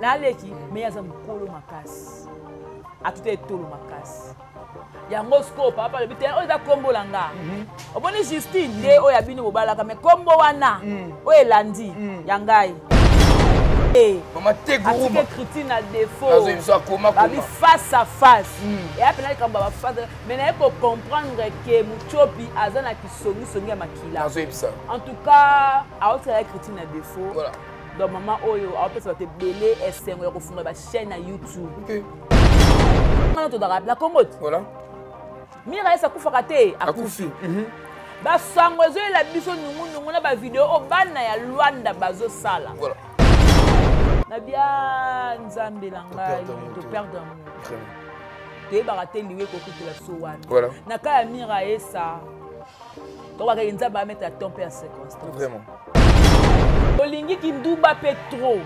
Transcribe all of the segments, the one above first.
naleki mais yaza mukolo makasi atute tolo makasi yango scope papa le bitin oza kombo langa oboni Justine nde oya bino bobalaka mais kombo wana oyo elandi yangai Maman Teguruma. Critique à défaut. Babi face à face. Et après quand baba face mais il faut comprendre que Muchopi azana ki songi makila. En tout cas, a autre critique à défaut. Voilà. Donc maman oyo a peut te belé SN ko funda ba chaîne à YouTube. OK. Maman to dara la komote. Voilà. Mira esa kufaka te akufi. Ba sango zo la biso nungu na ba vidéo o bana ya Luanda bazo sala. Voilà. Na bien nzambe langai to perdre mon te baraté liwe ko kutela sowana voilà na ka mira esa to ba ka nzamba mettre à ton père circonstance vraiment olingi kinduba petro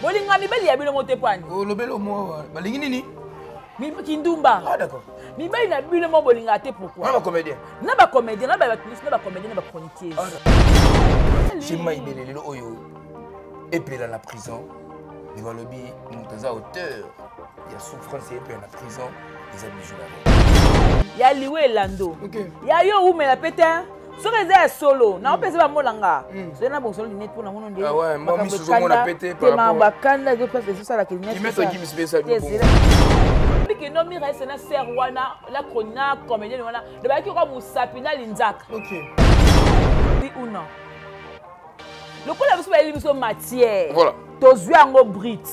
bolinga mibeli ya bino mote pani o lobelo mo balingi nini mi kindumba ah d'accord mibeli na bino mo bolinga te pourquoi na ba comédien na ba comédien na ba comédien na ba chroniqueuse Jemma Ibele lelo oyo epela la prison. Il va le dire, nous sommes auteur. Il y a souffrance et puis en prison, les amis il y a liwe lando. Il y a yo ou mais la pétain. So réserve solo. Na opese ba molanga. C'est na bon solo net pour na mono ndé. Ah ouais, moi mi souvent on a pété par rapport. Ma bakanda de place c'est ça la clinique. Qui met qui me spécial du bon. Que no mi reste na serwana la krona comédien wana. De ba ki ko musapina linzaka. OK. Oui ou non? Le coup la biso ba libiso matière. Voilà. Tozwi yango brit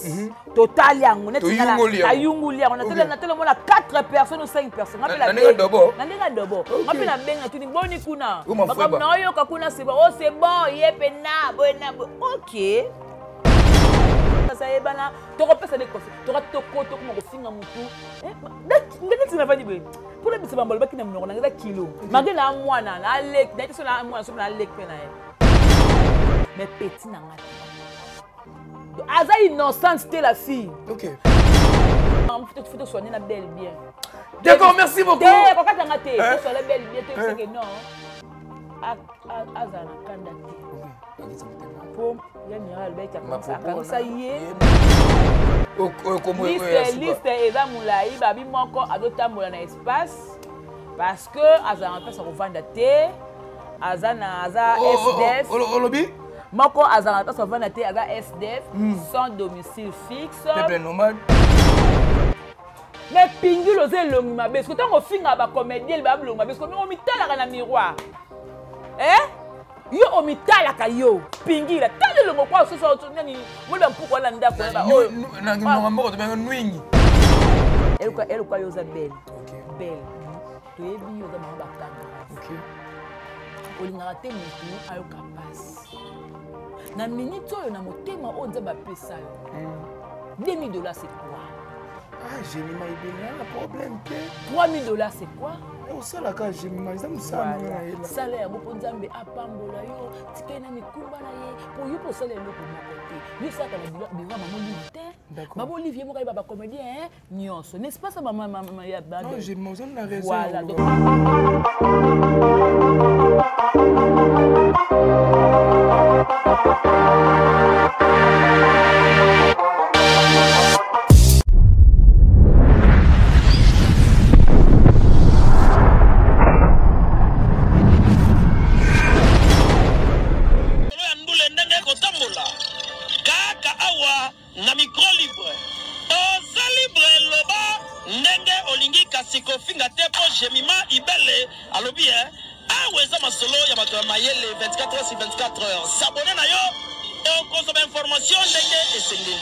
total yango net ayunguli yango na tele mona 4 personnes ou 5 personnes na ndenge dobo ngapi na benga tuni boni kuna bakam na oyo kakuna c'est bon oh c'est bon yepe na bona OK ça ebana to kopesa de kofi to rato ko finga mutu ngene tina fadi be pour le bisi bambolo bakina mnoko na kilo magena mwana na lek na tiso na mwana so na lek pe na mais petit na ngati Aza innocente, c'était la fille. Ok. Il faut soigner la belle bien. D'accord, merci beaucoup. Pourquoi tu as raté? Il faut soigner la belle bien. Tu sais que non. Aza na kanda te. Pour Yanira le bec à ça y est. Liste Eva Moulaï, Babi Moko, Adota Moulana espace. Parce que Aza en fait ça revend te. Aza na Aza SDF. Olobi? Moko azala pas va naté aga SDF sans domicile fixe. Peuple nomade. Mais pingi loze longi mabe. Parce que tant qu'on finga ba comédien ba longi mabe parce que on mitala na miroir. Yo on mitala ka yo. Pingi la tale longo kwa so so nani mo da pourquoi la ndako ba. Na ngombo to benga nwingi. Elle yo za belle. OK. Belle. To yebi yo za ba kanga. OK. Olinga te mutu ayo kapasi. Na minute oyo na motema o nzamba pesa yo. $2000 c'est quoi? Ah, j'ai mis ma idée là, problème que $3000 c'est quoi? Oh ça là quand j'ai mis ça me ça salaire bo nzambe apambola yo tikena mikumba na ye pour yo pour salaire le pour côté. Lui ça kana bila maman Olivier. Maman Olivier mo ka ba comédien nyonso. N'est-ce pas ça maman ya ba? Non, j'ai mangé la raison. Voilà donc s'abonner na yo on consomme information ndenge esengeli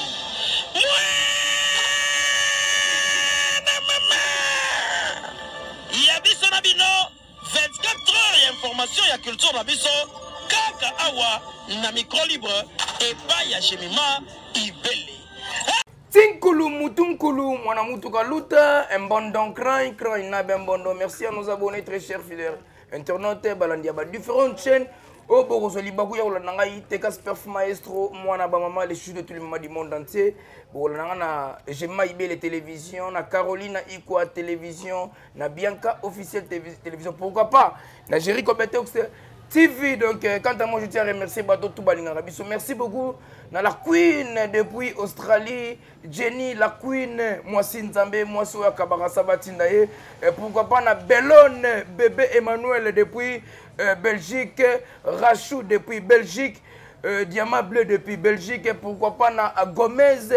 ya biso na bino 24 heures ya information ya culture na biso kaka awa na micro libre epai ya Jemima Ibele Tinkulu mutunkulu mwana mutuka luta mbondon cran na bembondo. Merci à nos abonnés très chers fidèles internautes balandia ba différentes chaînes. Oh, Boros Libakou, Yolananga, Tekas Perf Maestro, Moana Bamama, les chutes de tout le monde du monde entier. Bolananga, Jemma Ibele les télévisions, na Caroline Ikwa télévision, na Bianca officielle télévision. Pourquoi pas? Na Jerry Kobetex TV. Donc, quant à moi, je tiens à remercier Bato Toubalinga Rabiso. Merci beaucoup. Dans la Queen depuis Australie, Jenny, la Queen, moi Nzambe, moi Soya Kabara Sabatindaye. Pourquoi pas na Bellone, bébé Emmanuel depuis Belgique, Rachou depuis Belgique, Diamant Bleu depuis Belgique. Et pourquoi pas na Gomez,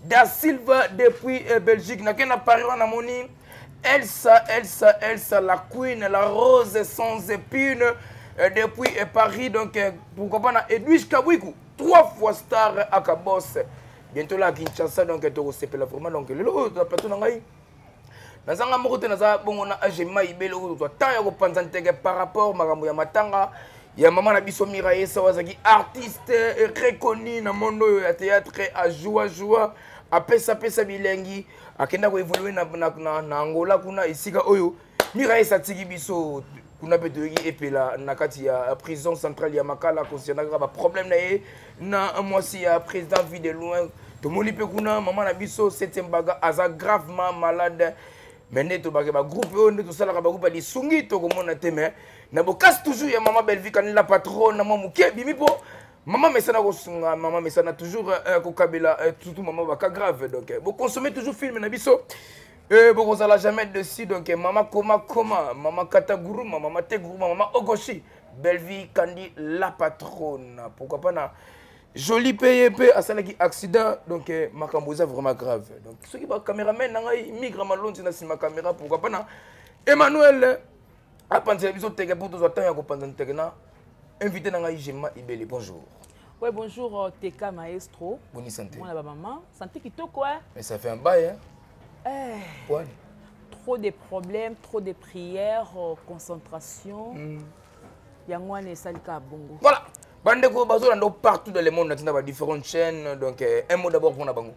Da Silva depuis Belgique. Na Kena Paris, na moni. Elsa, la Queen, la Rose sans épines depuis Paris. Donc, pourquoi pas na Edwige Kabwiku. 3 fois star à Kabos. Bientôt là à Kinshasa, donc tu vas vraiment. Donc, le plateau nangai. Nazanga mokote naza bongo na Ajema ibelo to taya ko panzantege par rapport makambo ya matanga ya mama na biso Miraye Sawazaki artiste reconnu na mondo ya théâtre à joie a pesa bilengi akenda ko évoluer na Angola kuna isika oyo Miraye satiki biso kuna peto yi epela na kati ya prison centrale ya Makala concernant ba problème na ye na mwasi ya président vie de loin to moni pe kuna mama na biso 7e baga aza gravement malade mais to ba groupe on to sala ba groupe li sungi to ko mona teme na bokas toujours ya mama Belvi kan la patronne na mamu bimi po mama mesana ko sunga mama mesana toujours ko kabela tout mama ba ka grave donc vous consommez toujours film na biso bon, vous n'allez jamais dessus, donc maman Koma, maman Kataguru, maman Teguru, maman Ogoshi, Belvi Kandi, la patronne. Pourquoi pas na joli payé à ça qui accident, donc ma camboza vraiment grave. Donc ceux qui sont caméraman, migre malon, c'est ma caméra, pourquoi pas na Emmanuel, à penser bisous tege pour tous les temps, à penser tege na invité na Jema Ibeli. Bonjour. Oui, bonjour TK Maestro. Bonne santé. Moi la maman, santé qui toque quoi? Mais ça fait un bail hein. Trop de problèmes, trop de prières, concentration. Voilà. Bandeko Bazo partout dans le monde, dans différentes chaînes. Donc, un mot d'abord pour Nabango.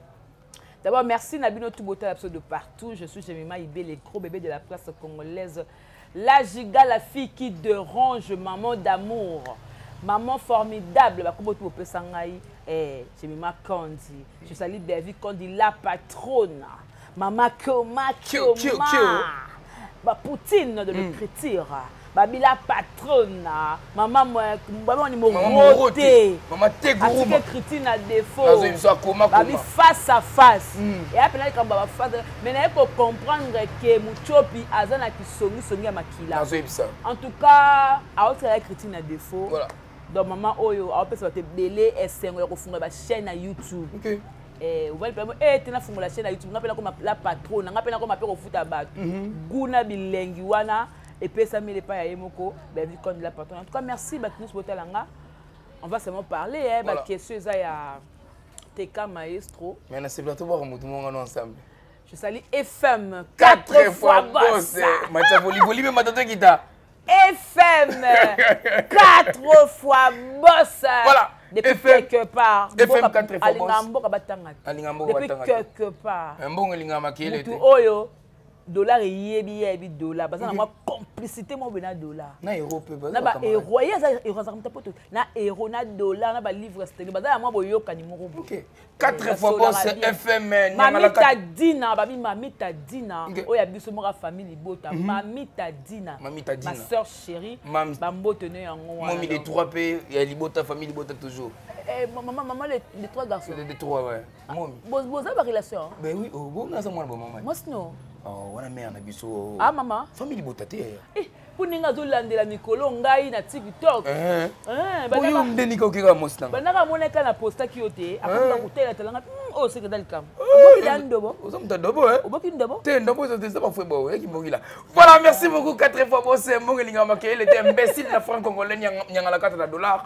D'abord, merci Nabino Toubota de partout. Je suis Jemima Ibé, les gros bébés de la place congolaise. La Giga, la fille qui dérange, maman d'amour. Maman formidable, Jemima Kandi. Je salue David Kandi, la patronne. Maman Koma, Poutine de l'écriture. Babi la patronne. Maman Moroté. Maman Teguru. Critique à défaut. Babi face à face. Et après, quand Baba face, mais il faut comprendre que Mouchopi Azana qui songi à Makila. En tout cas, à autre critique à défaut. Voilà. Donc maman Oyo, à autre te belé et c'est on refonde ma chaîne à YouTube. OK. Vous voyez, tu as fait la chaîne YouTube, la patronne, tu as fait foot à battre. Guna bilengi wana et puis ça me les pas à Emoko, ben comme la patronne. En tout cas, merci Baknus Botalanga. On va seulement parler hein, question ça ya TK Maestro. Mais na c'est plateau voir tout le monde ensemble. Je salue FM 4 fois boss. Macha voli mais matata kita. FM 4 fois boss. Voilà. Depuis quelque part. FM 4 fois boss. Depuis quelque part. Un bon lingama qui est. Oyo dollar yebi dollar. Parce que moi complicité moi bena dollar. Na euro pe ba. Na ba euro euro ça comme poto. Na euro na dollar na ba livre sterling. Parce que moi boyoka ni moko. OK. 4 fois boss FM Mamita Dina, babi Mamita Dina. Oya biso mora famille bota. Mamita Dina. Ma sœur chérie. Bambo tenait en moi. Mami des 3P, il y a Libota famille Libota toujours. Maman les 3 garçons. Les 3 ouais. Mami. Vous avez une relation? Ben oui, bon na ça moi maman. Moi non. Oh, wana mère na biso. Ah maman. Famille Libota te. Pour ninga zolandela mikolo ngai na TikTok. Boyo ndeni ko kika mosna. Banaka moneka na posta kiote, akunda kutela talanga. Oh c'est que dalikam. Oboki dandobo. Ozamuta dobo hein. Oboki ndobo. Te ndobo ça pas fait bo, ki mbogila. Voilà, merci beaucoup 4 fois boss Mbongelinga Makele, il était imbécile la franc congolais nyanga la 4 dollars.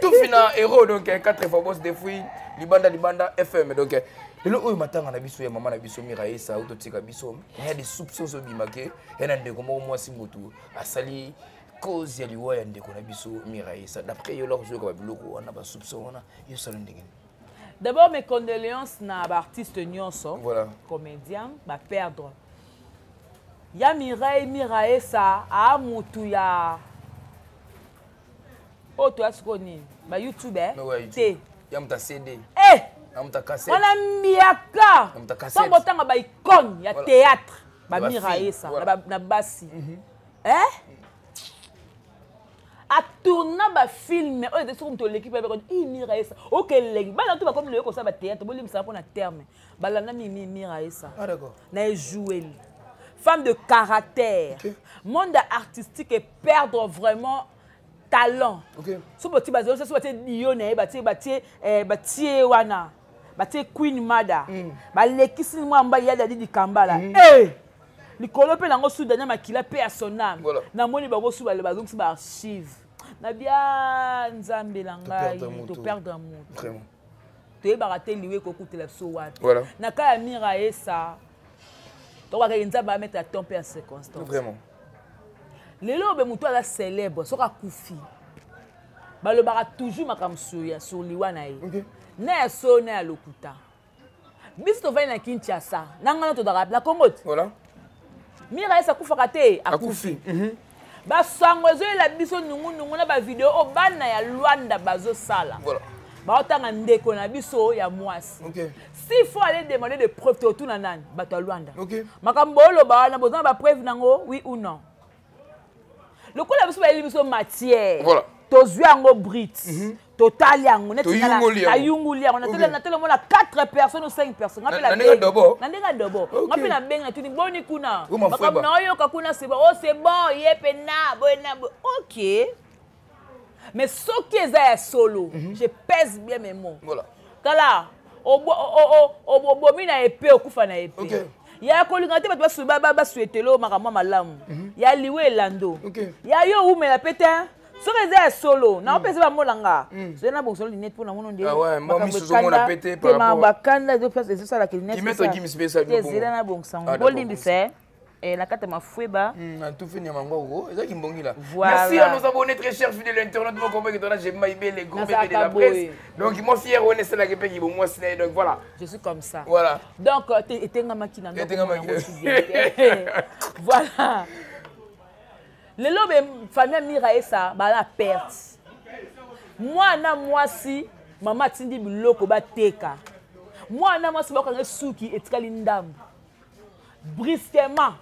Tout fina héros donc 4 fois boss des fouilles libanda FM donc le oyo matanga na biso ya mama na biso Miraye sa autotika biso il y a des soupçons so bimake et na ndeko mo mwasi mutu asali cause ya liwa ya ndeko na biso Miraye sa d'après yo la ko ka biloko wana ba soupçon wana yo sala ndenge. D'abord mes condoléances na artiste nyonso. Voilà. Comédien ba perdre. Ya Miraye sa a mutu ya Oto askoni ba YouTuber te ya mta CD. Amta cassette. On a miaka. Tango tanga ba icône ya théâtre ba Miraye sa na basi. tourna ba film o de sur l'équipe avec Miraessa OK leng bana tout ba comme le ko ça ba théâtre bolim ça pour na terme balana Miraessa ah d'accord na jouer femme de caractère monde artistique et perdre vraiment talent so petit bazalo so petit lione bati wana bati Queen Mada ba lekisi mwamba ya dadi di kambala likolo pe nango soudania makila pe ya sonam na moni bango sou ba bazongisi ba archive na bien nzambe langa to perdre amour vraiment to e barate liwe ko kutela so wapi na ka ya Miraessa to ka nzambe ba mettre à temps pe à circonstance vraiment lelo be mutu ala célèbre soka kufi ba le bara toujours makamsuya sur liwa na ye na so na lokuta biso va na Kinshasa nanga to da la Congote voilà Miraessa kufaka te akufi ba sango zo la biso nungu na ba video o bana ya Luanda bazo sala voilà ba otanga ndeko na biso ya mwasi s'il faut aller demander des preuves tout na nani bato Luanda makambo lo ba na bozana ba preuve nango oui ou non le coup la biso ba biso matière voilà tozwi yango brit total yango netina na yunguli yango na tele mona 4 personnes ou 5 personnes ngapela ndenga dobo ngapela benga tuni boni kuna bakam na oyoka kuna c'est bon oh c'est bon yepena bona OK mais ce qui est solo je pèse bien mes mots voilà kala obo mina épée okufa na épée ya kolinga te bato ba souhaitelo makamwa malamu ya liwe lando ya yo umela pete so que solo na opese ba molanga so na bon solo net pour na mono ndé ah ouais moi mi so mona pété par rapport ba kanda de place c'est ça la net qui met to give spécial bon c'est na bon sang bolimbi c'est et la carte ma foueba na tout fini mango ça qui mbongi là voilà. Merci à nos abonnés très chers fidèles internautes mon compagnie que j'ai maïbé les gros bébés de la presse donc moi fier on est là qui bon moi c'est donc voilà je suis comme ça voilà donc etenga makina voilà le lobe famille Miraessa ba la perte moi na mwasi mama tindi biloko bateka moi na mwasi bakanga suki etikali ndambu brusquement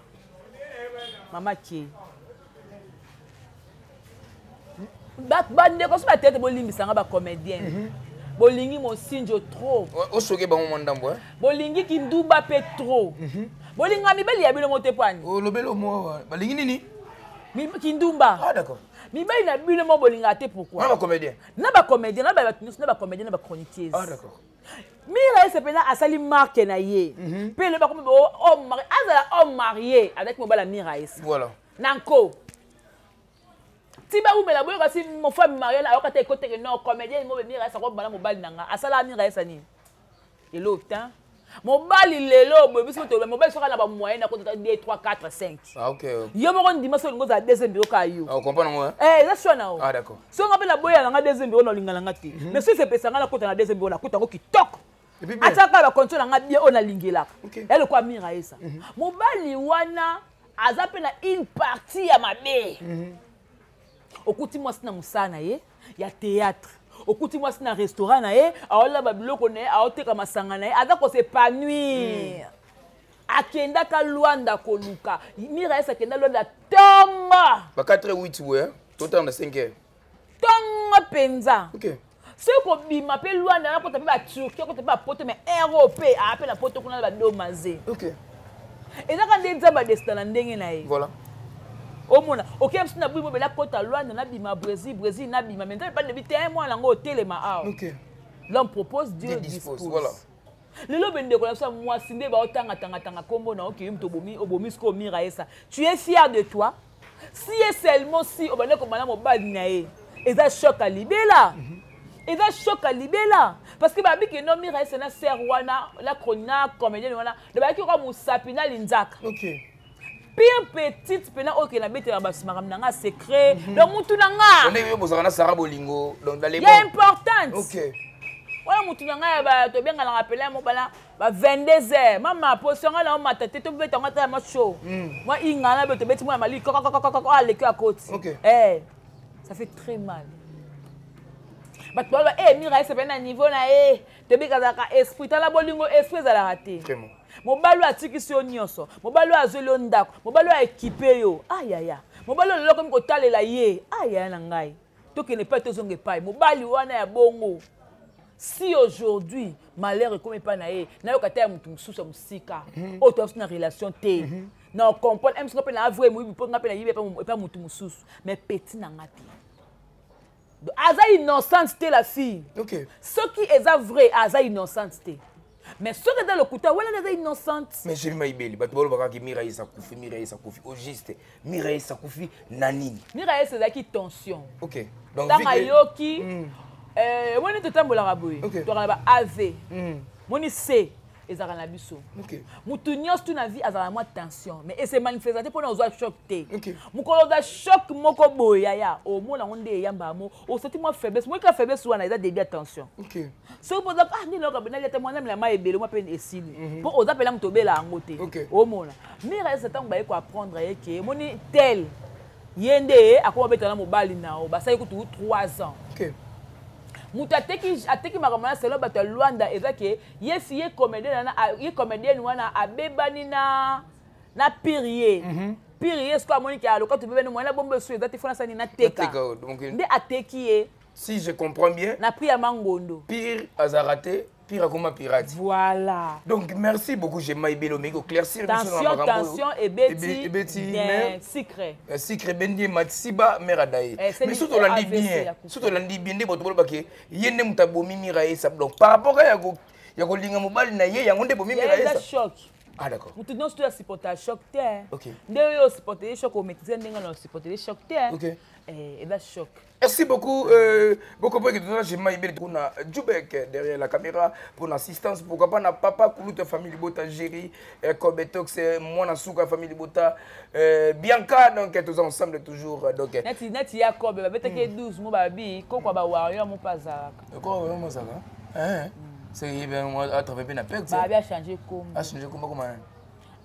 mama qui bande ko so ba tete bolimbisanga ba comédien bolingi mosinjo trop o soke ba mo ndambo bolingi kinduba pe trop bolinga mibeli ya bino motepani o lobelo mo balingi nini Kindumba. Ah d'accord. Mais il a bu le mot bolingate pourquoi? Na ba comédien. Na ba comédien, na ba comédien, na ba chroniqueuse. Ah d'accord. Miraessa pena asali marque na ye. Pe le ba comme homme marié, azala homme marié avec mon bala Miraessa. Voilà. Nanko. Tiba ou me la boyo kasi mon femme mariée la okate côté que non comédien mo Miraessa ko bala mo bali nanga. Asala Miraessa ni. Et l'autre mobali lelo bobiso to mobali soka na ba moyen na kota 2 3 4 5 ah OK yo moko ndima so ngoza deuxième bureau ka yo ah comprendre moi ça soit na ah d'accord so ngapela boya na deuxième bureau na lingala ngati mais si c'est pesa na kota na deuxième bureau na kota ngo kitoko ataka ba contrôle nga bien ona lingela elle quoi Miraessa mobali wana azape na une partie ya mabe okuti mwasi na musana ye ya théâtre okuti mwasi na restaurant na ye aola babiloko na ye aoteka masanga na ye aza kosepanouir akenda ka Luanda koluka Miraessa akenda Luanda tonga ba 4h08 ouais total na 5h tonga penza OK ce ko bima pe Luanda na kota pe ba Turquie kota pe ba poto mais européen appelle na poto kuna ba domaze OK et ça quand des ba destin ndenge na ye voilà omona OK même si na bui mobela kota Luanda na bima Brésil na bima maintenant pas de bité un mois lango hôtel ma ah OK l'homme propose Dieu dispose voilà lelo bende ko la ça moi sinde ba otanga kombo na OK mto obomi sko Miraessa tu es fier de toi si est seulement si obane ko mala mobali na ye eza choc à libela eza choc à libela parce que babi que non Miraessa na ser wana la chronique comédienne wana de ba ki ko musapina linzaka OK pire petite pena OK na bete ba simara nanga secret donc mutu nanga on est bozana Sarah Bolingo donc dans les il est importante OK wala mutu nanga ba to benga la rappeler mo bala ba 22h mama posonga na mata te to beta ngata ma show moi ingana be to beti mo mali ko ale ko akoti ça fait très mal ba to ba Miraessa pena niveau na te beka ka esprit tala bolingo esprit za la raté vraiment mobalo atikisi yo nyonso mobalo azoli yo ndako mobalo aéquipe yo ayaya mobalo lelo komi kotalela ye ayaya na ngai to que ne pas tozonge pas mobali wana ya bongo si aujourd'hui malheur comme pas naé na yokata ya mutu mususu musika o to na relation te na comprendre même si on peut na avouer moi pour ngapela yibe pas mutu mususu mais petit na ngati aza innocente te la fille OK ce qui est vrai aza innocente te mais ce que dans le couteau voilà aza innocente mais j'ai maïbeli bato bolo baka ki Miraï Sakoufi au juste Miraï Sakoufi nanini Miraï c'est qui tension OK donc Yoki moi ni totambola raboye to kana ba AV moni C ezaka na biso mutu nyos tu na vie azala moi tension mais et c'est manifesté pour nous choc te mukolo da choc moko boya ya o mona ngonde yamba mo o senti moi faiblesse moi ka faiblesse wana eza début attention so pour ça ah ni loka benali te moi na ma ebele moi pe esili pour oza pela mutobela angote o mona mais reste tant ba ko apprendre que moni tel yende akoma betana mobali nao basai ko 3 ans mutu ateki makambo na selo bato ya Luanda eza ke yesi ye comédienne wana abebani na Pirie Pirie sko amoni ke aloka to bebeni mwana bombe so eza te fona sani na teka nde ateki ye si je comprends bien na pri ya mangondo Pire azarate Pire comme pirate voilà donc merci beaucoup j'ai maïbelo mais éclaircir tension et beti secret bendi matsiba meradaye mais surtout landi bien de boto bake yende mutabomi Miraï ça donc par rapport à ya ko linga mobali na ye yango nde bomi Miraï ça choc ah d'accord mutu non tu supporter choc te OK nde yo supporter choc au métier ndenga no supporter choc te OK et là choc. Merci beaucoup beaucoup pour que tu j'ai maïbeli pour na Djoubek derrière la caméra pour l'assistance pourquoi pas na papa Koulouta famille Bota Géry Kobetox moi na Souka famille Bota Bianca donc tous ensemble toujours donc neti ya Kobe ba beteke 12 mo babi ko kwa ba warrior mo pazaka ko mo zaka c'est bien moi à travers bien appel ba bien changer comme comment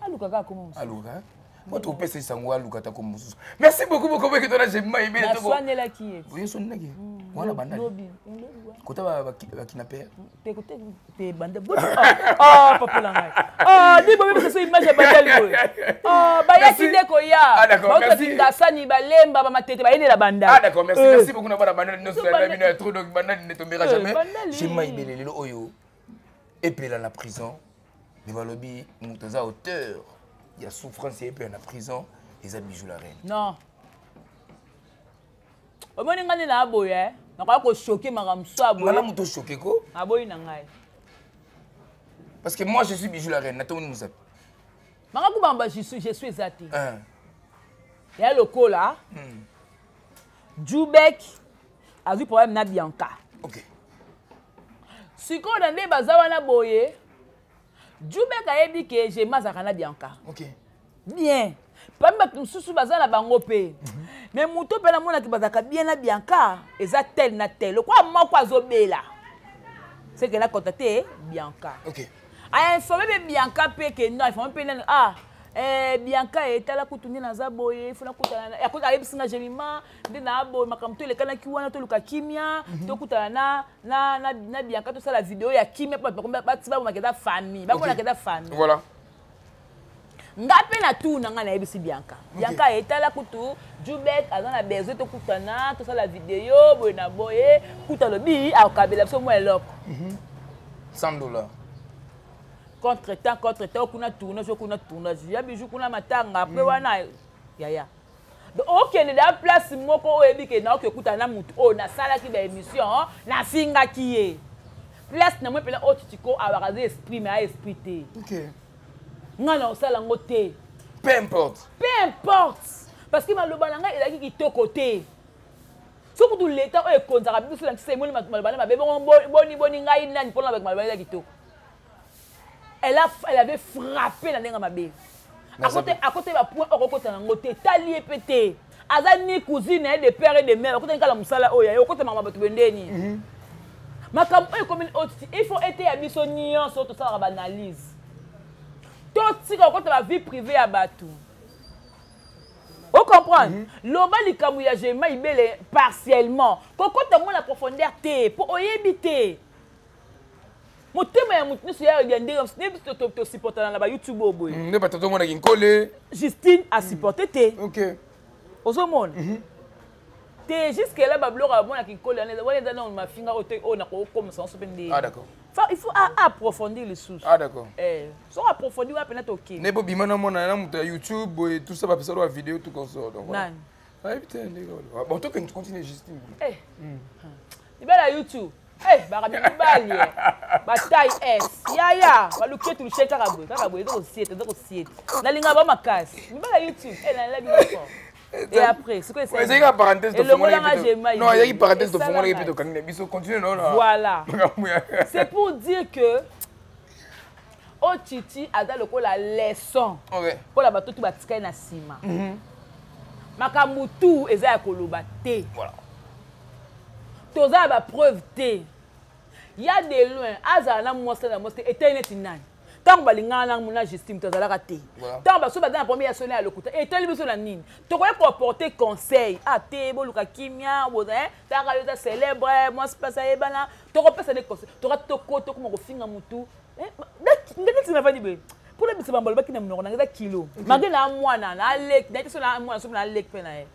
aluka ka comme aluka moi tu peux ça ngwa aluka ta comme merci beaucoup beaucoup que tu j'ai maïbeli to soigner la qui est oui soigner qui voilà banda kota ba kinaper te kote te banda ah papa la ngai ah ni bobe c'est image banda lui ah ba ya kideko ya d'accord merci ndasani balemba ba matete ba yene la banda ah d'accord merci beaucoup na banda non la minute trop donc banda ne tombera jamais j'ai maïbeli le oyo et puis dans la prison mais balobi mutaza auteur il y a souffrance et puis en prison les amis jouent la reine non au moins ngani na aboye na kwa ko choquer makamso aboye ngana muto choquer ko aboye na ngai parce que moi je suis bijou la reine nato nous a manga ku bamba je suis ezati ya lokola Djoubek a eu problème na Bianca OK siko na nde bazawa na boye Djoubek a yebi ke je mazaka na Bianca OK bien pamba mususu bazala bango pe mais muto pe na mona ki bazaka bien na Bianca eza tel na tel quoi moko azobela c'est que la contacté Bianca OK a informé Bianca pe que non informé pe ah Bianca etala kutundi na zaboye funa kutana ya kutala bisinga jelima ndi na abo makamto le kana kiwana to luka kimia to kutana na Bianca to sala vidéo ya kimia pa ba makeda famille ba kona keda famille voilà ngape na tout na ngana yebisi Bianca Bianca etala kutu Djoubek azana besoin to kutana to sala vidéo boye na boye kutalo bi akabela biso mo eloko $100 contre-temps kuna tournage ya biju kuna matanga après wana yaya donc OK ne da place moko oyebi ke na okuta na mutu o na sala ki ba émission na singa ki ye place na mo pela otitiko awakaze esprit mais esprit te OK ngana osala ngote peu importe parce que maloba na ngai elaki kitoko te soki tu l'état o ekonzaka biso na kisa emoni maloba na mabe boni ngai nani mpona avec maloba ya kitoko elle avait frappé la ndenge mabe à côté ba point okokota na ngote tali pété azani cousine de père et de mère okota nkala musala oya okota mama batu bendeni makambo e comme il faut être à biso nyonso to sala ba analyse to tika okota ba vie privée ya batu on comprend loba likamu ya jema ibele partiellement kokota mo la profondeur te pour oyebite motema ya mutu nyonso ya ndenge nebi to supporter na ba YouTube oboye ne ba toto mona kinkole Justine a supporté te OK ozomona te jusque là babloko abona ki kola neza wala dans ma finga ote on a comme ça on se pende. Ah d'accord. Il faut approfondir les sources. Ah d'accord. So approfondir va peut-être OK. Ne bo bimana mona na muta YouTube et tout ça va faire la vidéo tout comme ça donc voilà. Ah putain bon toi que tu continues Justine. Ibala YouTube. Baka mibali. Ba taille S. Ya ba luke tu sheka kabwe do siete. Na linga ba makasi. Ibala YouTube. Na la bino. Et après, ce que c'est. Il y a une parenthèse de fond. Non, il y a une parenthèse de fond. Voilà. C'est pour dire que au Titi a dans le coup la leçon. Pour la bateau tu vas tirer na sima. Makamutu eza ya koloba te. Voilà. Toza ba preuve te. Il y a des loin azana monstre éternité nani. Tant balinga na mona Justine tozala raté. Tant ba so ba dans la première sonné à lokuta. Et tellement so la nine. To koye porter conseil. Ah te boluka kimia bo hein. Ta ka célèbre moi c'est pas ça ebana. To ko pesa des conseils. To ka to ko to ko ko finga mutu. Ndenge tina fani be. Pour le biso bambolo ba kina mnoko na kilo. Mangé na mwana na lek. Na so na mwana so na lek pe na ye.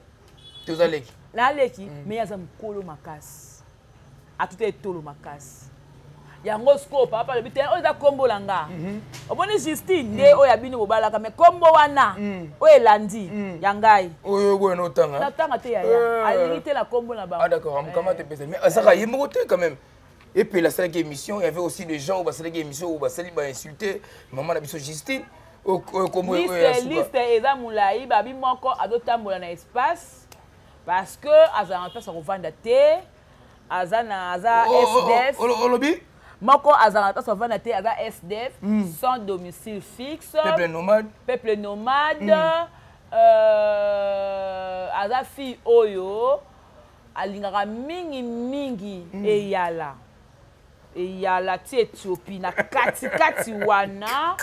Toza lek. Na leki mais yaza mkolo makasi. A tout est tolo makasi. Yango sko papa le bitin oza kombo langa oboni Justine nde oya bino bobalaka mais kombo wana oye landi yangai oyo bueno tanga na tanga te ya alimité la kombo na ba. Ah d'accord on comment te pesa mais ça y est quand même et puis la seule émission il y avait aussi des gens où bah c'est émission où bah ça va insulter maman la biso Justine kombo liste eza mulai babi moko adotambola na espace parce que azana pesa kovanda te azana aza SDF olobi Moko azarata savana te aza SDF sans domicile fixe. Peuple nomade. Aza fi oyo alingaka mingi eyala. Eyala ti Ethiopie na kati wana.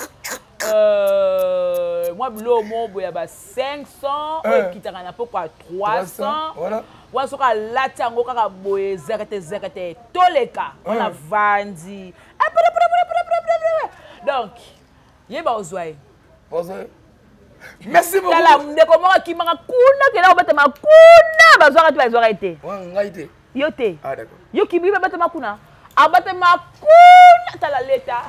Moi bilo mobo ya ba 500 et kitaka na poko 300. Voilà. Wasoka lati yango kaka boye zekete toleka on vandi. Donc yeba ozwaye. Merci beaucoup. Tala ndeko moko kimaka kuna kena obata makuna bazwaka tu bazwaka ete. Ngai te. Yo te. Ah d'accord. Yo kibi bata makuna. Abata makuna tala leta.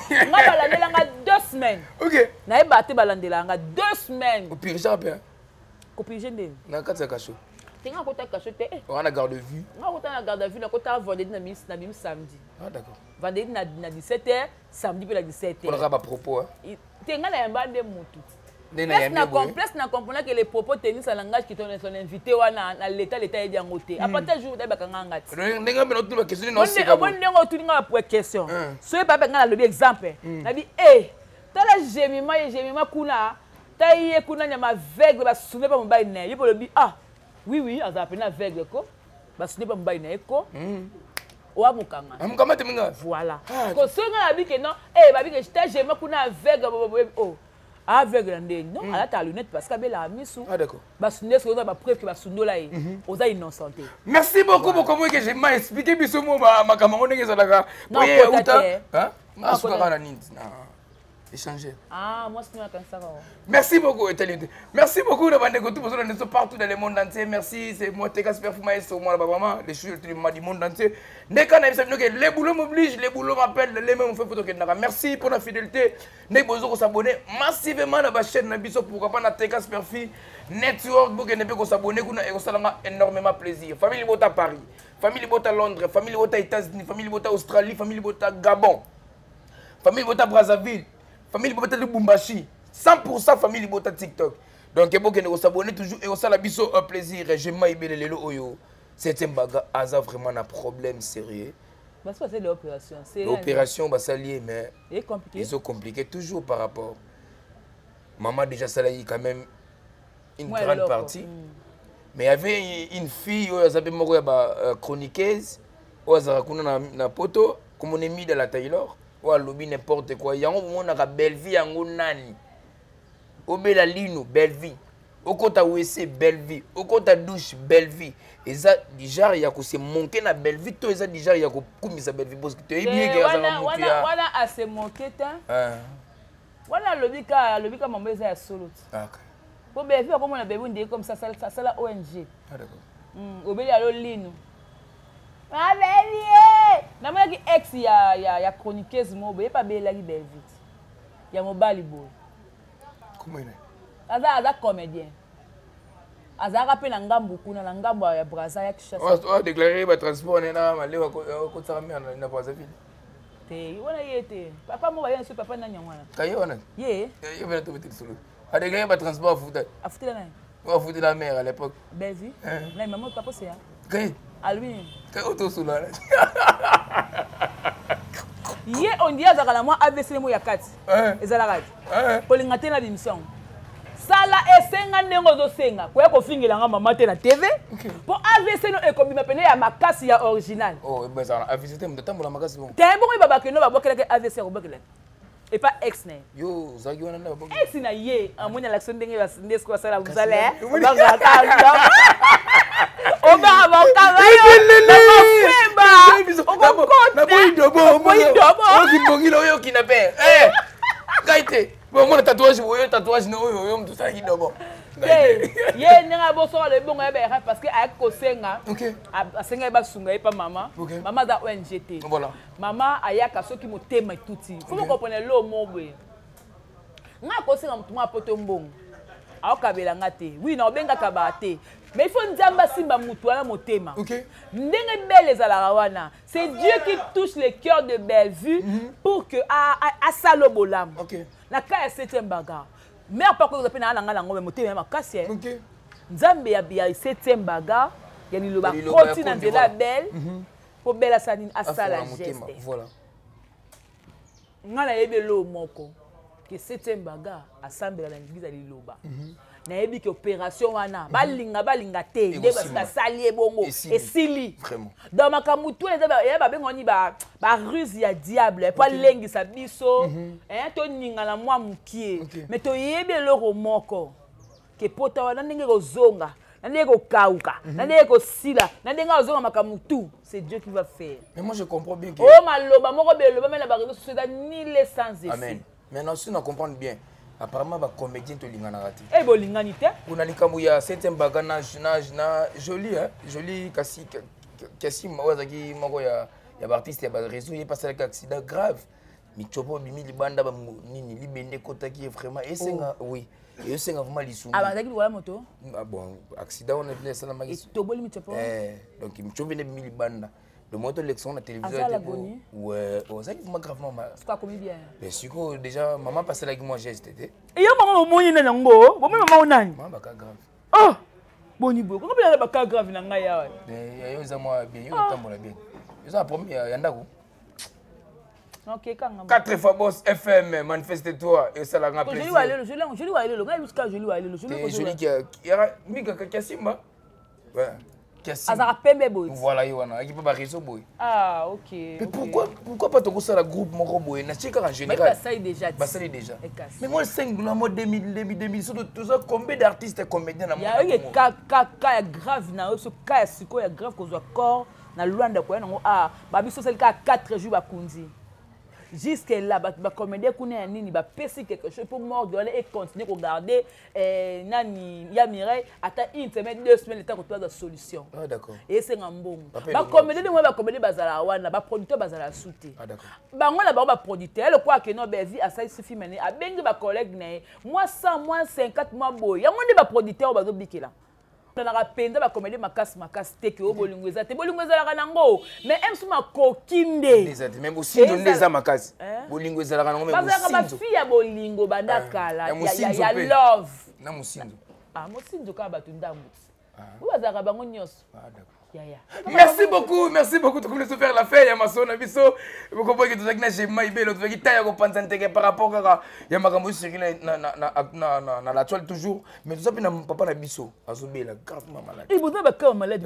Nga balandela nga 2 semaines. OK. Na yeba te balandela nga 2 semaines. Au pire jamais. Kopije ndeni. Na katsa kasho. Tenga kota cachoté. On a garde vue. On a garde vue, on a vendredi na bim samedi. Ah d'accord. Vendredi na 17h, samedi pe na 17h. On aura pas propos hein. Tenga na yamba de mutu. Na complexe na comprendre que les propos tenus à langage qui sont invités wana na l'état est ngoté. À partir jour da bakanga ngati. Ndenge mpe notu ba question non c'est pas. Bon ndenge tu nga pour question. So pa nga na exemple. Na bi tala gemima kuna. Taye kuna nyama aveugle ba souné pas mobile na. Yo le bi oui, à ça peine aveugle ko. Ba souné pas mobile na eko. Oa mukanga. Mukama te minga. Voilà. Ko so nga bi que non, ba bi que j'étais gemima kuna aveugle aveugle ndenge. Non, ala ta lunette parce que bela misu. Ah d'accord. Ba souné so ba preuve que ba sundola yi. Oza innocenté. Merci beaucoup pour comment que j'ai mal expliqué biso mo ba makambo ndenge ezalaka. Oye uta. Hein? Asuka na nini? Échanger. Ah, moi c'est ça. Merci beaucoup, Etalité. Merci beaucoup de bande tout besoin de partout dans le monde entier. Merci, c'est moi Tekas Perfumae, c'est moi la maman, les choses du monde entier. Dès qu'on a vu ça, les boulots m'obligent, les boulots m'appellent, les mêmes fait photo que naka. Merci pour la fidélité. N'ayez besoin de s'abonner massivement à la chaîne Nabiso pour pas na Tekas Perfumae Network pour que ne peut s'abonner et ça l'a énormément plaisir. Famille Bota Paris, famille Bota Londres, famille Bota États-Unis, famille Bota Australie, famille Bota Gabon, famille Bota Brazzaville. Famille Bota de Bumbashi, 100% famille Bota TikTok. Donc, il faut que nous s'abonner toujours et on s'en biso un plaisir. Je m'appelle Lelo Oyo. C'est un bagage, a vraiment un problème sérieux. C'est l'opération. L'opération, ça lié, mais ils sont compliqués toujours par rapport. Maman déjà ça quand même une grande partie. Mais il y avait une fille, elle s'appelle chroniqueuse, elle s'appelle na poto, comme on est mis dans la Taylor. Ou lobby n'importe quoi. Yango mona ka belle vie yango nani. Obela lino belle vie. Okota WC belle vie. Okota douche belle vie. Et ça déjà ya ko se manquer na belle vie to ça déjà ya ko kumisa belle vie parce que tu es bien que ça va monter. Voilà à se manquer ta. Voilà lobby ka mambo ça ya solo. OK. Pour belle vie comme on a bébé ndé comme ça la ONG. Ah d'accord. Obeli alo lino. Abeli! Namonaki ex ya chroniqueuse mo boye pa bela ki belle vite. Ya mobali boy. Comment il est? Aza comédien. Aza rappelé na ngambu kuna na ngambu ya Brazza ya Kishasa. On a déclaré le transport na malewa ko tsama na Brazzaville. Te, wana yete. Papa mo ba yesu papa na nyangwana. Kayo wana? Ye. Yo vena to mettre solo. A déclaré le transport à Fouta. A foutu la nani? On a foutu la mère à l'époque. Belle na maman papa c'est ya. Kayo. A lui. Kayo to solo. Ye on dit azaka na moi AVC mo ya kati. Ezala kati. Kolinga te na l'émission. Sala esenga nengo zo senga. Kwa ko fingela nga mama te na TV. Pour AVC no ekobima pene ya makasi ya original. Oh, ben ça a visité mon temps pour la makasi bon. Te bon baba ke no ba bokela ke AVC ko bokela. Et pas ex ne. Yo, zagi wana na bokela. Ex na ye, amona l'action ndenge ba ndesko ba sala muzale. Ba ka. Oba avocat na boy dobo oki bongila oyo kinape kaite bon mon tatouage no oyo mtu sa kidobo ye ninga boso le bongo ya parce que a ko senga asenga ba sunga pa mama mama da ONGT voilà mama ayaka soki motema tuti faut me comprendre lo mobwe nga ko senga mtu ma poto mbongo akabela ngate oui na obenga kabate. Mais il faut nzamba simba mutu wana motema. Ndenge belle ezalaka wana. C'est Dieu qui touche le cœur de Bellevue pour que a salo bolam. Na ka 7e bagarre. Mère pas ko zape na nga na ngombe motema makasi. Nzambe ya 7e bagarre, ya liloba koti na nzela belle. Po belle asani asala geste. Voilà. Nga na yebelo moko. Que 7e bagarre asambela na l'église ya liloba. Na yebi ki opération wana balinga te nde basali ebongo esili vraiment dans makamutu eza ba bengoni ba ruse ya diable pa lengisa biso to ninga na mwa mukie mais to yebi eloko moko ke pota wana ndenge kozonga ndenge kokauka ndenge kosila ndenge ozonga makamutu c'est Dieu qui va faire. Mais moi je comprends bien que oh maloba moko beloba mais na ba réseaux sociaux ni les sans effet. Amen. Maintenant si on comprend bien apparemment ba comédien to lingana rati eh bo lingani te kuna likambo ya 7e bagana na joli joli kasi mawazaki moko ya artiste ya ba réseau il passé un accident grave michopo bimi libanda ba nini libende kotaki vraiment esenga oui et esenga vraiment lisungu abazaki wala moto bon accident on est ça la magi to boli michopo donc michopo ne bimi libanda le moto l'élection la télévision ouais ça qui m'a gravement mal c'est pas commis bien mais sûr déjà maman passait là qui moi geste et yo maman moni na ngo bo maman onani maman ka grave oh boni bo ko bila ba ka grave na ngai yawa yo za moi bien yo tambola bien yo za premier ya ndako OK kanga 4 fois boss FM manifeste-toi et ça la rappelle joli wa lelo ngai jusqu'à joli wa lelo joli qui a mika kasimba ouais azara pembe boy voilà yona qui peut pas réseau boy ah OK mais pourquoi pas to ça la groupe moko boy na chika en général mais ça ça déjà mais moi 5 dans mode 2000 surtout tout ça combien d'artistes et comédiens na moi il y a ka grave na so ka siko ya grave ko zo corps na Luanda ko na ba biso c'est le cas 4 jours ba kunzi jusque là ba comédien kuna ya nini ba pesi quelque chose pour mordre et continuer à regarder nani ya Mireille ata une semaine 2 semaines le temps que tu as la solution. Ah d'accord. Et c'est ngambongo ba comédien moi ba comédien bazala wana ba producteur bazala souté. Ah d'accord. Ba ngona ba producteur le quoi que non ba vie asa suffit mener a bengi ba collègue na moi 100 moins 50 mois boy ya ngoni ba producteur ba zo bikela. On a peine ba comédie makasi te ke obolingo ezate bolingo ezalaka nango mais emsu makokinde ezate même aussi ndeza makasi bolingo ezalaka nango même aussi ba fille ya bolingo bandakala ya love na musindo musindo ka batu ndambu bazaka bango nyos merci beaucoup tu commences à faire la fête ya masona biso beaucoup que tu zakina chez Maibelo tu vas kitaya ko panza nteke par rapport à ya makambo sur na la toile toujours mais tout ça na papa na biso azobela gravement malade il besoin ba ka malade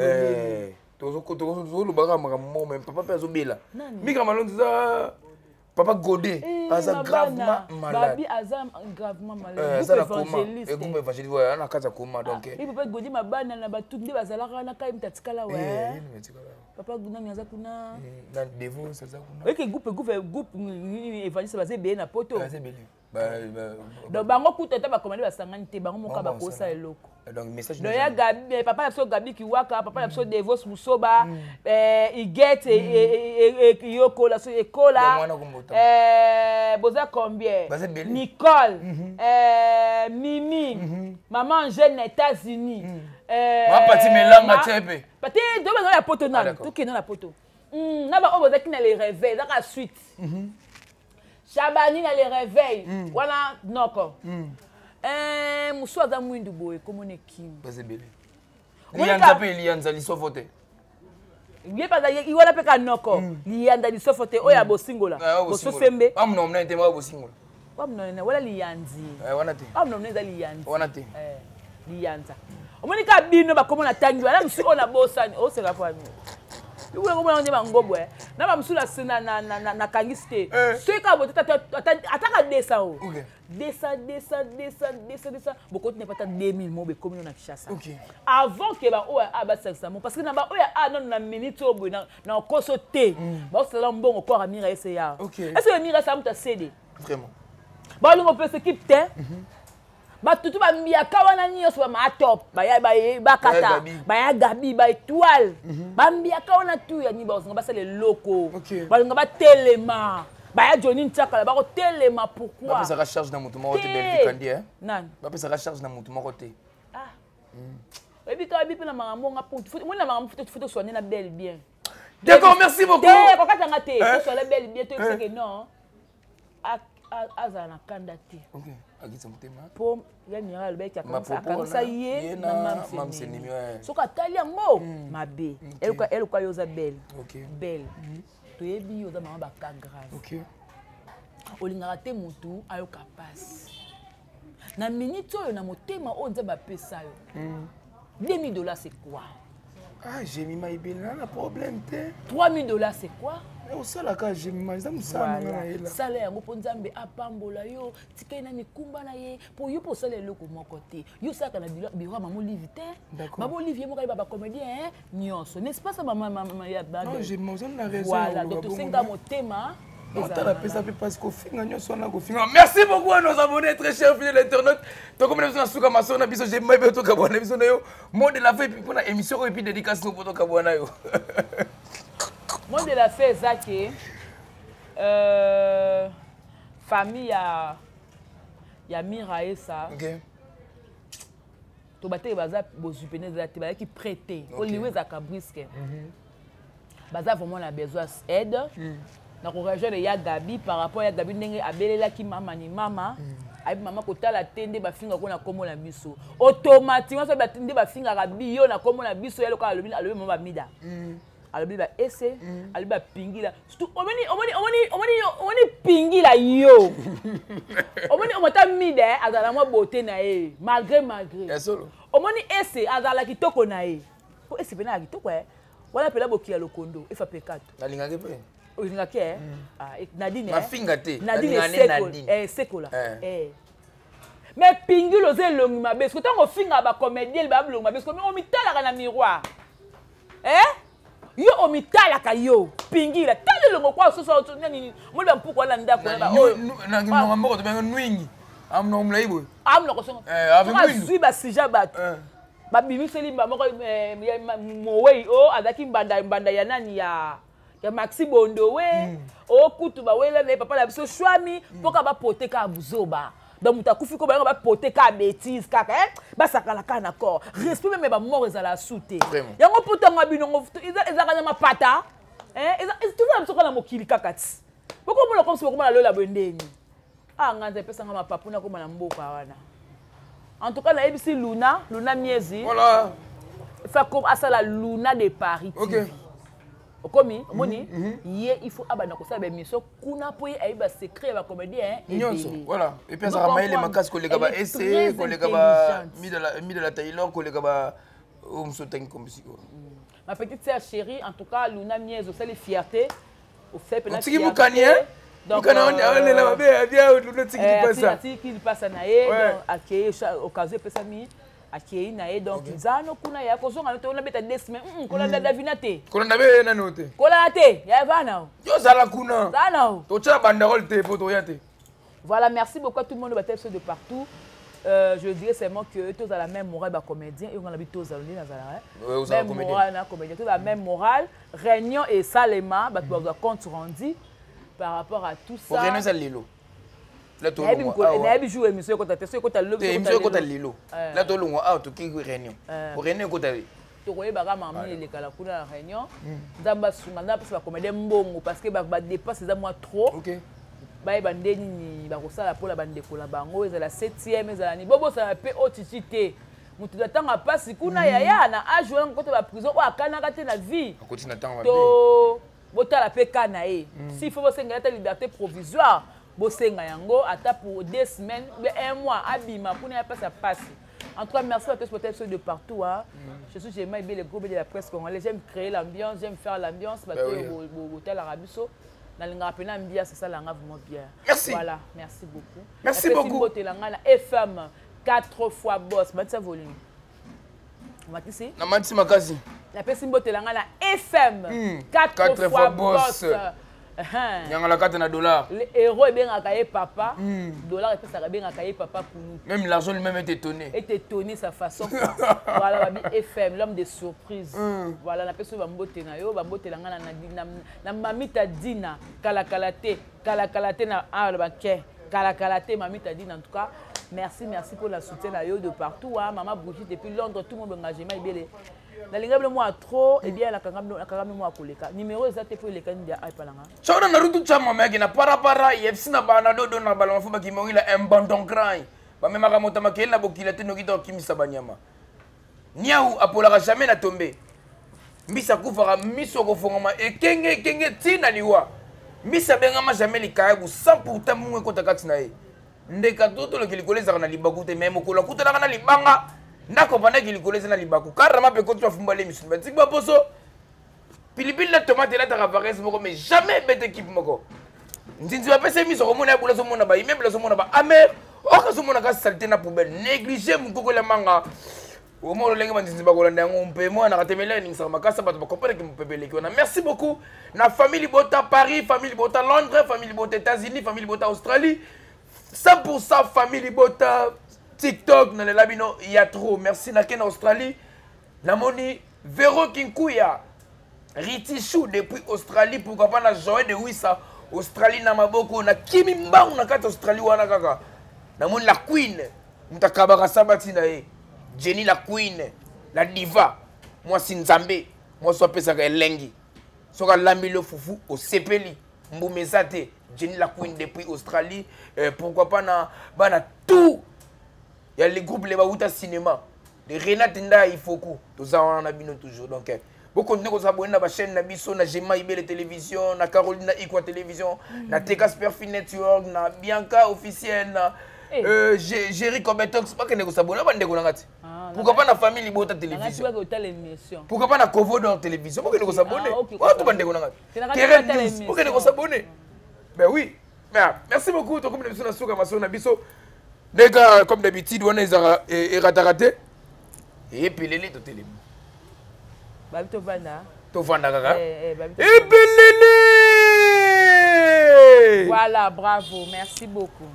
to lo baka makambo même papa pe azobela mika malonzo za papa Godé aza gravement malade babi aza gravement malade groupe évangéliste ouais ana kaza koma donc il papa Godé mabana na batu nde bazalaka na kai mtatikala ouais papa Godé aza kuna na devo ça za kuna OK groupe évangéliste bazé bien na poto donc bango kuta ta ba commandé ba sangani bango moka ba kosa eloko. Donc message de ya Gabi papa la Gabi Kiwaka papa la Devos Musoba Iget et Yoko la Ekola Boza combien Nicole Mimi maman Angèle États-Unis Pati Melanga Tchepe Pati do ba la poto na tout qui dans la poto na ba oboza qui na les réveils dans la suite Chabani na les réveils voilà noko Moussou a mwindu boye comme on est kim. Bazebele. Lianza pe lianza li sofote. Bien pas il wala pe ka noko. Lianza li sofote oya bosingola. Boso sembe. Amno mna ntema bosingola. Amno na wala lianzi. Wana te. Amno mna za lianzi. Wana te. Lianza. Omonika bino ba komona tangi wala msi ona bosani o sera kwa mi. Iwe komona onye ba ngobwe. Na ba msula sina na kangiste. Seka botata ataka desa o. OK. Descend. Beaucoup n'est pas tant 2000 mots, mais comme on a chassé. Avant que bah ouais ah bah ça parce que na bah ouais ah non na minute au bout na kosoté. Bah c'est là bon encore à mira essayer. Est-ce que mira ça m'a cédé? Vraiment. Bah on peut s'équipe té. Bah tout ba mbia kawana ni so ma top. Bah ya ba kata. Bah ya Gabi ba étoile. Ba mbia kawana tout ya ni ba on va ça les locaux. Bah on va téléma. Bah Johnny Ntaka ba ko telema pourquoi? Ba ça recharge dans moto moko te Belgique kandi hein. Nan. Ba ça recharge dans moto moko te. Ah. Et ka bi na mangambo nga pour moi na mangambo photo soigner na belle bien. D'accord, merci beaucoup. Ko ka tanga te, ko soigner belle bien to que non. Azana kandate. OK. Agitsa mutema. Po ya miral be ka kansa ye na mam senimi. Soka tali yango mabe. Elle ko yoza belle. OK. Belle. Toyebi yoza mama ba ka grave. OK. Olingaka te mutu ayoka passe. Na minute oyo na motema o nzeba pesa yo. $2000 c'est quoi? Ah, j'ai mis ma ibel na problème te. $3000 c'est quoi? Au sala ka j'ai mis ma musala na ela. Sala yango po nzambe apambola yo, tikai na mikumba na ye, po yo po sala eloko moko te. Yo saka na biro maman Olivier te. Maman Olivier moko ba comédien hein, nyonso. N'est-ce pas ça maman ya ba? Non, j'ai mon na raison. Voilà, donc to senga motema. Merci beaucoup à nos abonnés, très chers fidèles internautes. Donc, comme nous avons ma soeur, j'ai mal besoin de abonner. Mot de la fin, puis pour l'émission, et puis dédicace pour ton abonné. Mot de la fin, Zaki. Famille ya Mira et ça. OK. To baté baza bozupene za te ba qui prêter. Ko liwe za kabriske. Baza vraiment la besoin d'aide. Na corriger le ya Gabi par rapport à Gabi ndenge abelela ki mama ni mama ayi mama kotala tende ba finga ko na komo na biso automatiquement so ba tende ba finga ka biyo na komo na biso yelo ka alobi mama mida alobi ba ese alobi ba pingila surtout omoni pingila yo omoni omata mida azala mo beauté na ye malgré omoni ese azala kitoko na ye po ese pena kitoko wala pela bokia lokondo efa pekato nalingake pe Olinga Nadine mafinga te Nadine sekola mais pingulo ze longi mabe parce que tant on finga ba comédien ba longi mabe parce que on mitala na miroir yo on mitala ka yo pingila tele longo kwa so nani mo ba mpuko na ndako ba na ngingo mboko to benga nwingi amno mlaibo amno ko so zui ba sija bat ba bimiseli ba moko mowe o azaki mbanda ya nani ya Maxi Bondo we o kutu ba wela ne papa la biso shwami poka ba poteka buzoba donc mutakufi ko ba poteka bêtise kaka ba sakala kana corps respect même ba mort ezala souté yango potanga binongo ezaka na mapata tout ça na mokili kaka ti boko mo comme so ko na lola bendeni nganza pesa nga mapapu na ko na mboka wana en tout cas na ebisi Luna miezi voilà fa comme asala Luna de Paris OK Okomi, moni, il faut abana ko sa be mission kuna po ay ba secret ba comédien voilà et puis ça ramaille les makas ko les gaba essayer ko les gaba mi de la Taylor ko les gaba on se tient comme si ma petite sœur chérie en tout cas Luna Miezo c'est les fierté au fait peut-être qui vous gagnez donc on est là bien Luna qui passe na ye donc accueillir occasion pesa mi akei na ye donc zano kuna ya ko zonga to na beta desme ko la davina te ko na be na note ko la te ya vana yo sala kuna zana to cha banderole te poto ya te Voilà, merci beaucoup à tout le monde de partout. Je dirais seulement que tous ont la même morale, les comédiens, et on a tous la même morale, tous la même morale. Réunion et Salema, tu dois compte rendu par rapport à tout ça. Réunion, c'est Lilo. Là, tout le monde. Émission quand tu Lilo. Là, tout le monde. Ah, tu qui réunion. Réunion, quand tu tu vois, les la réunion. D'abord, parce que les mbongo, parce que les dépenses, c'est moi trop. Baye bandeni bakosala pour la bande kola bango ezala 7e ezala ni bobo ça pe otitité mutu datanga pasi kuna yaya na ajouer ngoto ba prison o akana kate na vie akoti na tanga to botala pe kana e si faut bosenga ta liberté provisoire bosenga yango ata pour 2 semaines ou 1 mois abima kuna ya passe à passe. En tout cas, merci à tous pour être de partout. Hein. Je suis j'aime bien le groupe de la presse congolaise, j'aime créer l'ambiance, j'aime faire l'ambiance parce que au hôtel Arabiso c'est ça vraiment bien. Merci. Voilà, merci beaucoup. Merci beaucoup. FM 4 fois boss, ça volume. Matisi? Na matisi makasi. La personne telanga FM 4 fois boss. Nyanga la carte na dollar. Le héros est bien akaye papa. Dollar et ça bien akaye papa pour nous. Même l'argent lui-même est étonné. Est étonné sa façon. Voilà la FM l'homme des surprises. Voilà la personne va mbote na yo, va mbote langa na mamita dina kalakalate na le banquet. Kalakalate mamita dina en tout cas. Merci pour la soutien na yo de partout hein. Maman Brigitte depuis Londres tout le monde engagement ibele. Na lingable moi trop et bien la kangami moi koleka numéro exact pour les candidats ay palanga chona na rutu chama meki na para yefsi na bana dodo na balon fuma ki mongila embandon cry ba mema ka motama ke na bokila te no kito kimisa banyama niau apola jamais na tomber mbisa kufara miso ko fongoma ekenge tina liwa mbisa benga ma jamais likabu 100% mungwe kota katina e ndeka toto lo kilikoleza na libakute memo kola kutana na libanga ndako bana kilikoleza na libaku karama pe contre fumbale misunba tikba poso pilipili la tomate la taravarese moko mais jamais bête équipe moko nzinzi ba pesa miso komona ya bulaso mona ba immeuble so mona ba amer okaso mona ka saleté na poubelle négliger mukoko la manga au moment lenge manzinzi ba kolanda ngo mpemo na katemela ni ngisa makasa bato ba comprendre que mpebele kona merci beaucoup na famille Bota Paris famille Bota Londres famille Bota États-Unis famille Bota Australie 100% famille Bota TikTok, dans le labino, il y a trop. Merci Naken Australie. Namoni, Vero Kinkuya, Ritichou depuis Australie. Pourquoi pas la joie de Wissa, Australie Namaboko, na Kimimba, on a 4 Australie, wana kaka. Namoni la Queen, Mtakabara Sabatina, Jenny la Queen, la Diva. Moi, Sinzambe, moi, je suis appelé Lengi. Soka Lambilo Foufou, au Sepeli, Mboumezate, Jenny la Queen depuis Australie. Pourquoi pas na tout. Il y a les groupes les Baouta Cinéma, les Renate Nda Ifoku, tous en abino toujours. Donc, beaucoup de gens s'abonnent à la chaîne Nabiso, na Gemma Ibele Télévision, na Carolina Ikwa Télévision, na Teka Sperfi Network, na Bianca officielle, na Jerry Cometox, pas que nous s'abonnent, pas de pourquoi pas la famille Bota Télévision? Pourquoi pas la Covodor Télévision? Pourquoi nous s'abonnent? Pourquoi tout le monde est pourquoi nous s'abonnent? Ben oui, merci beaucoup. Comme nous sommes sur Amazon Nabiso. Les gars, comme d'habitude, on est raté. Et puis les tout télé. Voilà, bravo, merci beaucoup.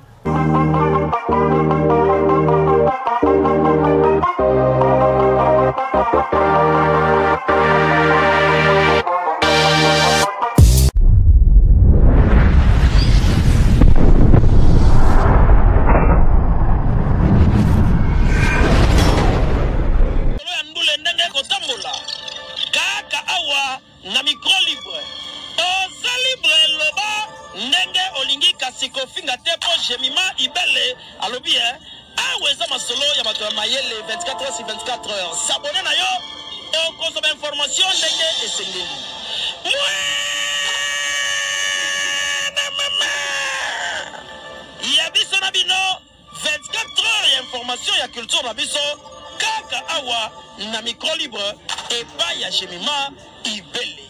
Finga tepo Jemima Ibele alobi aweza masolo ya bato mayele 24 heures sur 24 heures s'abonner na yo o consommer information ndenge esengeli ya biso na bino 24 heures ya information ya culture na biso kaka awa na micro libre et pas ya Jemima Ibele.